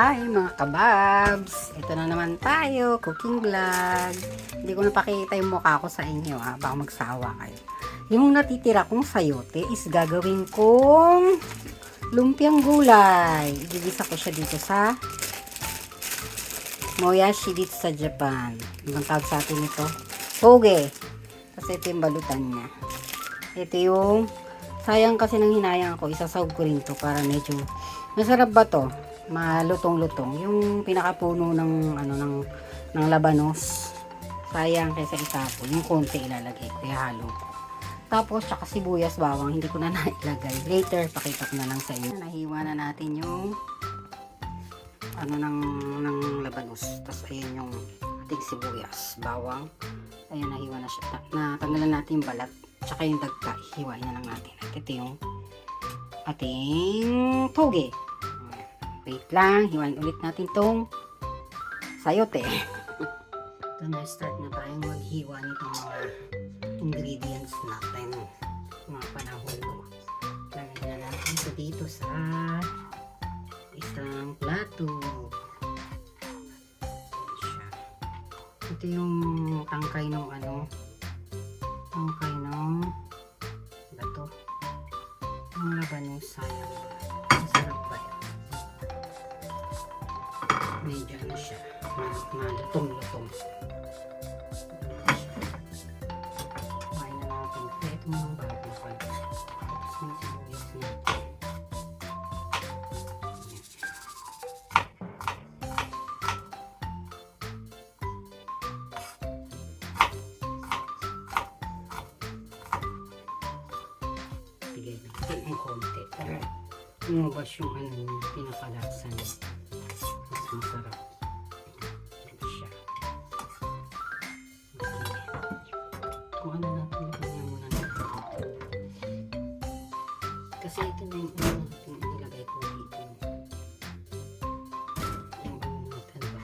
Hi mga kababs! Ito na naman tayo, cooking vlog. Hindi ko napakita yung mukha ko sa inyo baka magsawa kayo. Yung natitira kong sayote is gagawin kong lumpiang gulay. Igigisa ko siya dito sa moyashi dito sa Japan. Ibang tawag sa atin ito, toge. Kasi ito yung balutan niya. Ito yung, sayang kasi nang hinayang ako, isasawag ko rin to para medyo, masarap ba to? Malutong-lutong. Yung pinakapuno ng ng labanos. Sayang kaysa itapon. Yung konti ilalagay ko, ihalo ko. Tapos tsaka sibuyas, bawang, hindi ko na nailagay. Later pakita ko na lang sa inyo. Nahiwa na natin yung ng labanos. Tapos ayun yung ating sibuyas, bawang. Ayun, nahiwa na siya. Natanggalan natin yung balat. Tsaka yung dagta, hiwain na lang natin. At ito yung ating toge. Wait lang, hiwain ulit natin tong sayote. Ito na, start na tayong maghiwa nitong mga ingredients natin. Mga panahon ko. Lagyan na natin ito dito sa isang plato. Ito yung tangkay ng tangkay ng bato. Ang labanos, sayang. Masarap ba yan? Medyo siya, malutong-lutong. Kumain na natin. Ito mga bago pa. Tapos yung sibuyas natin. Tigay natin ang konti. Umubas yung pinakalasa niya. Mas masarap. Ito siya. Okay. Kung ano natin, lagyan muna natin. Kasi ito na yung natin nilagay ko dito. Yung natin ba?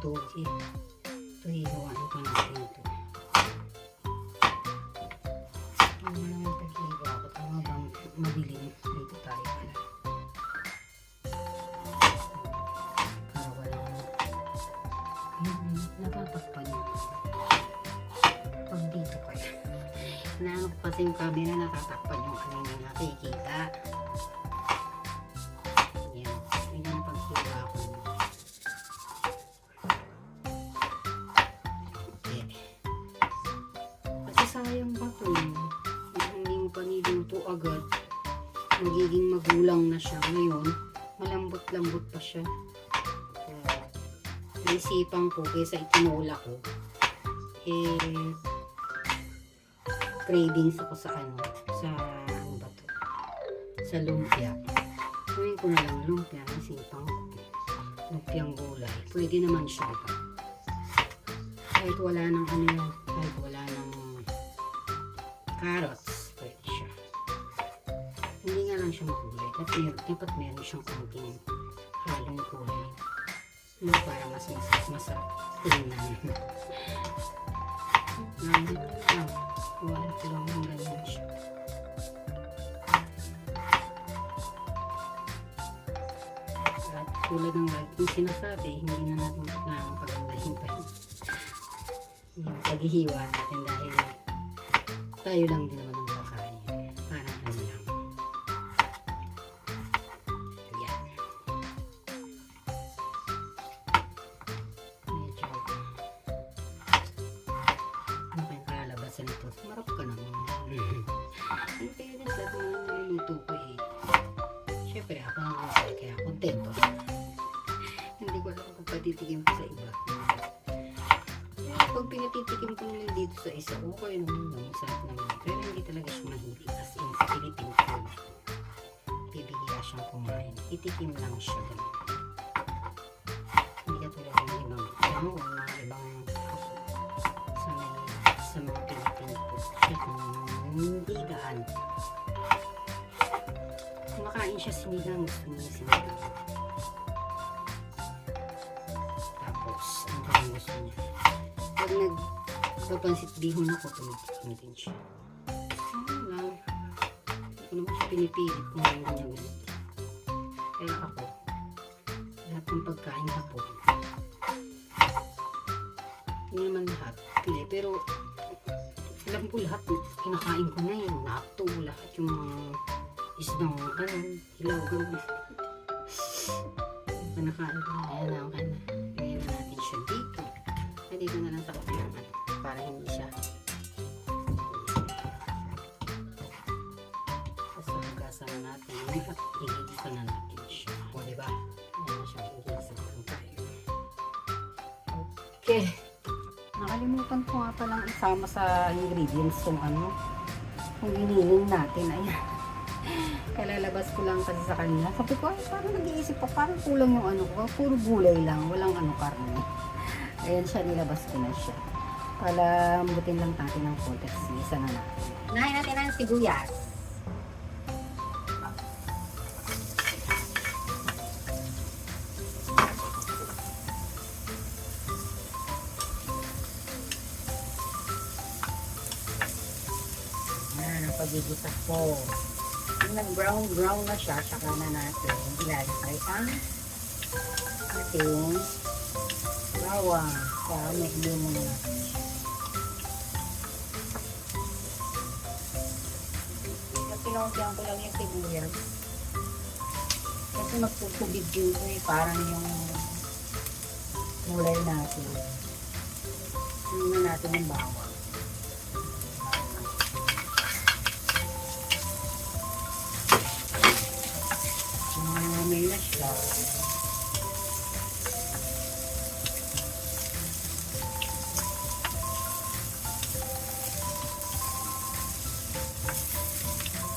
Toge. Ito hihiwain pa natin ito. Ano naman paghihiwa ko? Tama bang mabiling? Dito tayo pala. Natatakpan yun. Pag dito kaya. Naano ko kasi yung camera, natatakpan yung kanina nakikita. Yan. Yan ang paghiwa ko. Okay. Kasi sayang ba ito? Hindi mo pa niluto agad. Magiging magulang na siya. Ngayon, malambot-lambot pa siya. Naisipan ko kaysa itinula ko, cravings ako sa sa lumpia. Gawin ko na lang lumpia, naisipan ko lumpiang gulay. Pwede naman siya ba? Kahit wala ng kahit wala ng carrots, pwede siya. Hindi nga lang siya makulay. Dapat meron siyang konting halong kulay. Para mas masarap tingnan. Nandito lang. Wala lang ang ganyan siya. At tulad ng yung sinasabi, hindi na natin pagandahin pa yung paghihiwa natin dahil tayo lang din naman ang kakain. Parang ano lang. Marap ka naman. Yung fairness, lahat naman niluluto ko Siyempre, ako ang masaya, kaya kontento. Hindi ko alam kung patitikim ko sa iba. Pag pinatitikim ko nila dito sa isa, okay naman, masarap naman. Pero hindi talaga siya mahilig. As in, sa Philippine food, bibihira siyang kumain. Itikim lang siya. Hindi ka tulad ng ibang sa mga Philippine food. Hindi gaan. Kumakain siya sinigang. Gusto niya sinigang. Tapos, ang kanyang gusto niya. Pag nagpapansit bihon ako, tumitikim din siya. Ano lang. Hindi ko naman siya pinipilit kung ano niya gusto. Kaya ako, ng pagkain hapon. Hindi naman lahat. Hindi, pero alam ko lahat, kinakain ko na yun. Nakto, lahat yung mga isdang, hilaw, gano'n. Kinakain ko na. Ayan na, okay na. Lagyan na natin siya dito. Ay, dito na lang sa kabilang para hindi siya. Tapos hugasan na natin. At igigisa na natin siya. O, diba? Ayan na siya. Igigisa na tayo. Okay. Nakalimutan ko nga palang isama sa ingredients kung kung iniling natin. Ayan. Kalalabas ko lang kasi sa kanila. Sabi ko, ay, parang nag-iisip pa, parang kulang yung ko. Puro gulay lang, walang karne. Ayan siya, nilabas ko na siya. Palambutin lang natin ng context. Isa na natin. Unahin natin ang sibuyas. Ayan, ang pagigisa ko. Nag-brown na siya, saka na natin ilalagay ang ating bawang. Kaya may ilimo na natin siya. Pinuntihan ko lang yung sibuyas. Kasi magpupubig yun ko parang yung mulay natin. Ilimo na natin yung bawang. May na siya.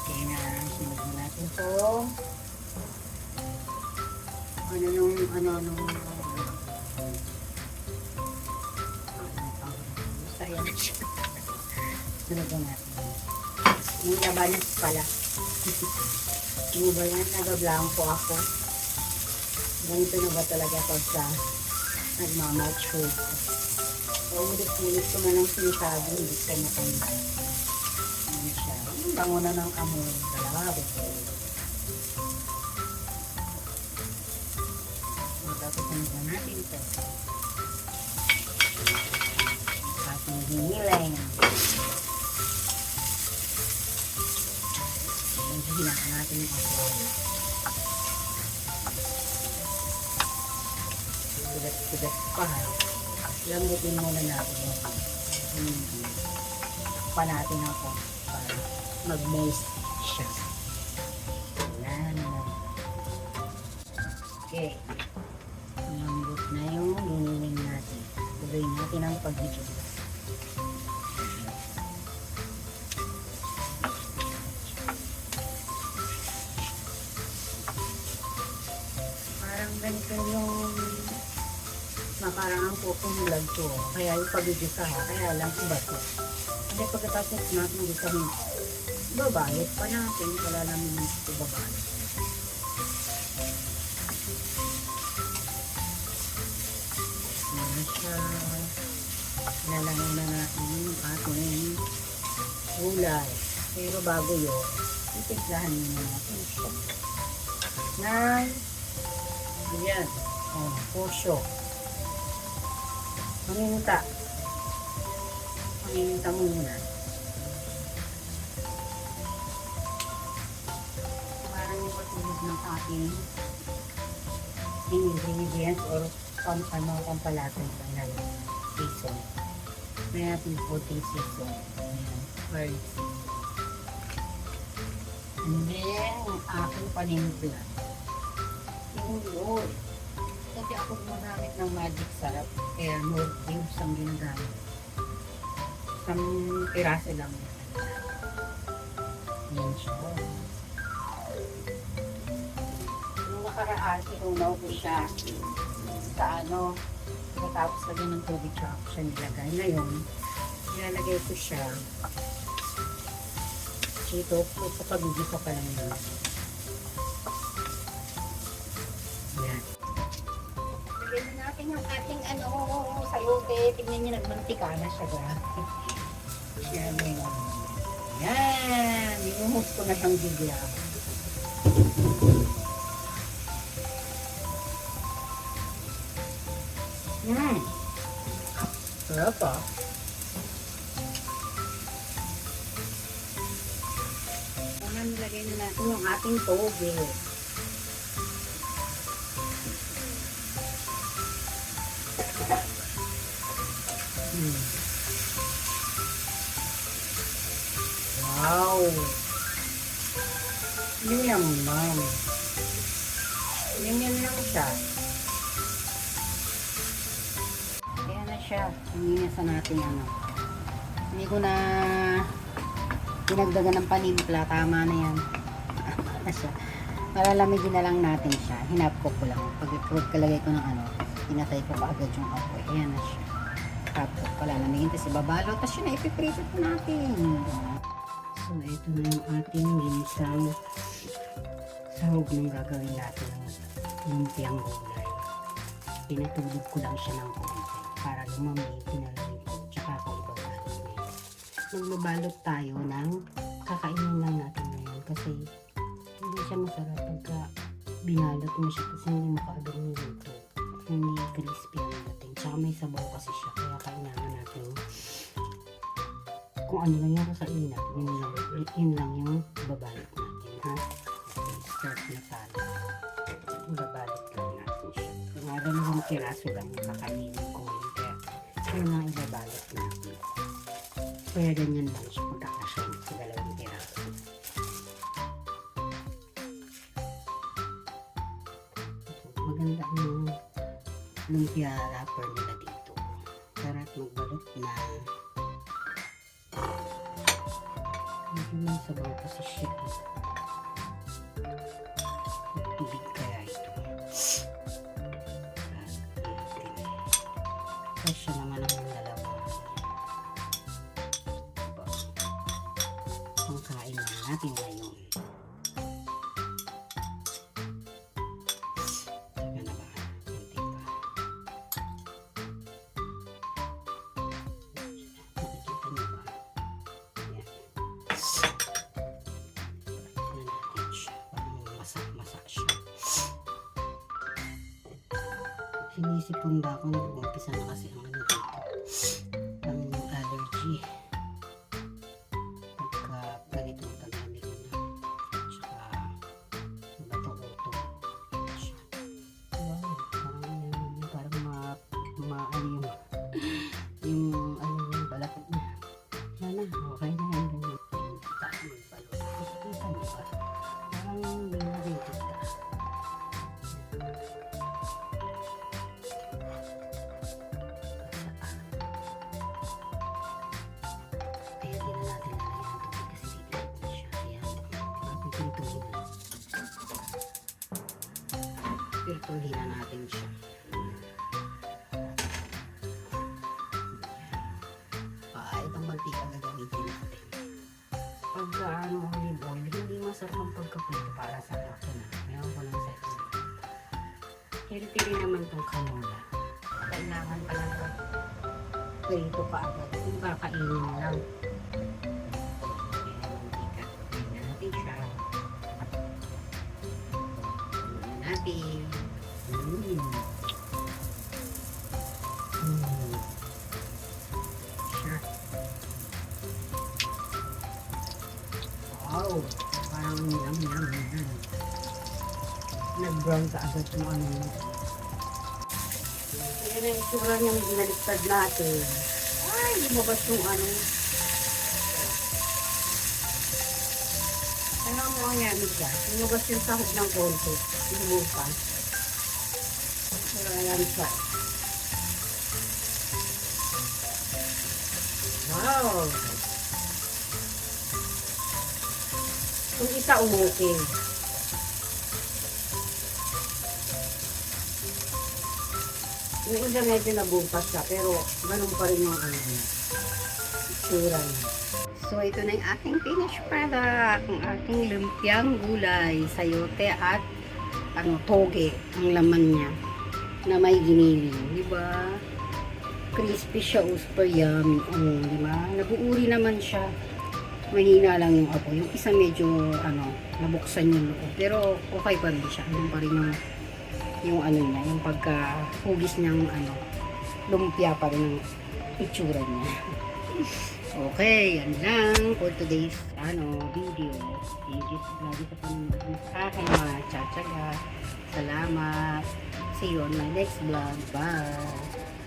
Okay na, sunod na natin ito. Basta yan siya. Sunod na natin. Yung labanos pala. Ano ba yan? Nagablanko ako. Ganito na ba talaga pagka nagmamature ko? Ulit-ulit ko na lang sinasabi, hindi ko matanda. Ano siya? Ang bango na ng amoy. Grabe. Tapos na natin ito. Ating hiniling. Hinahan natin yung apoy. Sudat pa. Lambutin muna natin yung pa natin ako para mag-moist siya. Ayan. Okay. Lambot na yung hiniling natin. Tuloy natin ang pag-higit. Ganito yung nakaraan po kumulag ko. Kaya yung pagigisa, kaya lang iba to. Kasi pagkatapos natin gisa mo, babayit pa natin. Wala namin ito babayit. Ayan siya. Lalangin na natin yung ating gulay. Pero bago yun, titimplahan muna natin siya. Ayan. Pusyo. Paminta. Paminta muna. Parang yung patulog ng ating ingredients or pampalatan pa ng season. May ating puting season. Ayan. Curry season. And then, ang aking panimpla. Lord. Kasi ako gumagamit ng magic sarap. Kaya more cubes ang ginagamit. Isang piraso lang. Yan siya. Nung nakaraan, inunaw ko siya sa pagkatapos lagyan ng tubig siya ako siya nilagay. Ngayon, nilalagay ko siya dito sa pagigisa pa lang yun. Yung ating sayote, tignan nyo, nagmantika na siya, grabe. Yan, inuhos ko na siyang bigla. Sarap ah. Naman nilagay na natin yung ating toge. Wow! Yun naman. Ganyan lang siya. Kaya na siya. Hinihinasa natin ano. Hindi ko na dinagdagan ng panimpla. Tama na yan. Na siya. Malalamigin na lang natin siya. Hinapko ko lang. Pagkalagay ko ng ano, pinatay ko kaagad yung apoy. Ayan na siya. Tapos palalamigin. Tapos ibabalot. Tapos yun na ipiprito po natin. So, ito na yung ating ginisang sahog ng gagawin natin ng lumpiang gulay. Pinatulog ko lang siya ng konti para lumamig, pinalamig ko. Tsaka ako ibabalot. Magbabalot tayo ng kakainin lang natin ngayon kasi hindi siya masarap pagka binalot mo siya kasi hindi makaagad niluto. Hindi crispy ang dating. Tsaka may sabaw kasi siya kaya kailangan natin kung ano lang yung kasainat, yun lang yung babalot natin, ha? Start na tayo. Babalot lang natin siya. Kung nga dalawang piraso lang yung kakainin ko ngayon, kaya yun lang ibabalot natin. Kaya ganyan lang siya magkakasya sa dalawang piraso. Maganda yung lumpia wrapper nila dito. Sarap magbalot na. Medyo may sabaw kasi siya. Tubig kaya ito. Kasya naman ang dalawa. Diba? Ang kain na natin ngayon. Saka na ba? Kunti pa. Nakikita niyo ba? Masak siya. Sinisipon ba ako nag-umpisa na kasi ang ano dito. Ang allergy. Pagka ganitong taglamig na. Tsaka bato-uto siya. Wow, parang yung ano yung balakot niya. Yan na, okay na yan. Kita niyo ba? Parang binarinig ka. Kaya di na natin lalagyan ng tubig kasi titilit na siya. Ayan. Pipintuhin na. Pirtuhin na natin siya. Itong mantika gagamitin natin. Pag olive oil, hindi masarap ang pagkaprito para sa akin. Mayroon ko lang sa ito. Healthy rin naman itong canola. Kailangan pala ito prito pa agad. Kung kakainin lang. Mantika. Tingnan natin siya. Tingnan natin. Wow! Parang yum. Nag-brown ka agad yung ano mo. Kaya na yung tsura niyang binaliktad natin. Ay, lumabas yung ano. Kaya mo ang yamig ka. Lumabas yung sahog ng konti. Lumupas. Kaya yan siya. Wow! Kung isa umukin. Yung isa medyo nabukas siya, pero ganun pa rin yung ano, itsura niya. So ito na yung aking finished product. Ang aking lumpiang gulay, sayote at toge ang laman niya na may giniling. Diba? Crispy siya, super yummy. Diba? Nabuuri naman siya. Mahina lang yung apoy. Yung isa medyo nabuksan yung loob. Pero okay pa rin siya. Yung pa rin yung ano niya, yung pagka hugis niyang lumpia pa rin ang itsura niya. Okay, yan lang for today's video. Thank you lagi sa panonood sa akin mga tsatsaga. Salamat. See you on my next vlog. Bye.